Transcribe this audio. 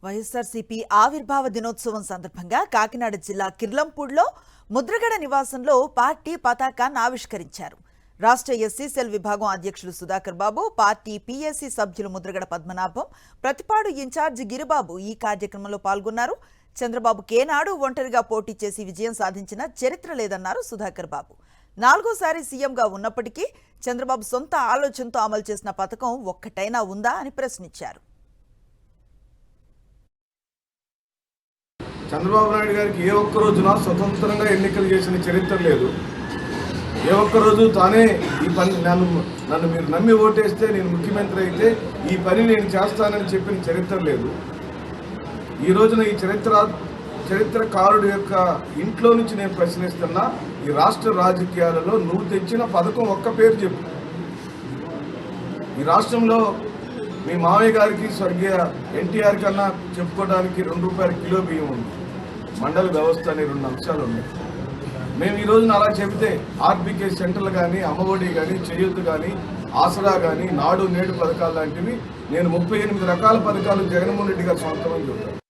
వైఎస్ఆర్సీపీ ఆవిర్భావ దినోత్సవం సందర్భంగా కాకినాడ జిల్లా కిర్లంపూడిలో ముద్రగడ నివాసంలో పార్టీ పతాకాన్ని ఆవిష్కరించారు. రాష్ట్ర ఎస్సీ సెల్ విభాగం అధ్యక్షులు సుధాకర్ బాబు, పార్టీ పీఎస్సీ సభ్యులు ముద్రగడ పద్మనాభం, ప్రతిపాడు ఇన్ఛార్జి గిరిబాబు ఈ కార్యక్రమంలో పాల్గొన్నారు. చంద్రబాబు కేనాడు ఒంటరిగా పోటీ చేసి విజయం సాధించిన చరిత్ర లేదన్నారు సుధాకర్ బాబు. 4వ సీఎంగా ఉన్నప్పటికీ చంద్రబాబు సొంత ఆలోచనతో అమలు చేసిన పథకం ఒక్కటైనా ఉందా అని ప్రశ్నించారు. చంద్రబాబు నాయుడు గారికి ఏ ఒక్క రోజున స్వతంత్రంగా ఎన్నికలు చేసిన చరిత్ర లేదు. ఏ ఒక్క రోజు తానే ఈ పని నన్ను మీరు నమ్మి ఓటేస్తే నేను ముఖ్యమంత్రి అయితే ఈ పని నేను చేస్తానని చెప్పిన చరిత్ర లేదు. ఈ రోజున ఈ చరిత్రకారుడు యొక్క ఇంట్లో నుంచి నేను ప్రశ్నిస్తున్నా, ఈ రాష్ట్ర రాజకీయాలలో నువ్వు తెచ్చిన పథకం ఒక్క పేరు చెప్పు. ఈ రాష్ట్రంలో మీ మామయ్య గారికి స్వర్గీయ ఎన్టీఆర్ కన్నా చెప్పుకోవడానికి ₹2 కిలో బియ్యం ఉంది. మండల వ్యవస్థ అనే 2 అంశాలు ఉన్నాయి. మేము ఈ రోజున అలా చెబితే ఆర్బీకే సెంటర్లు కానీ, అమ్మఒడి కానీ, చేయూత్ కానీ, ఆసరా కానీ, నాడు నేడు పథకాలు లాంటివి నేను 38 రకాల పథకాలు జగన్మోహన్ రెడ్డి గారు సొంతమని చెబుతాను.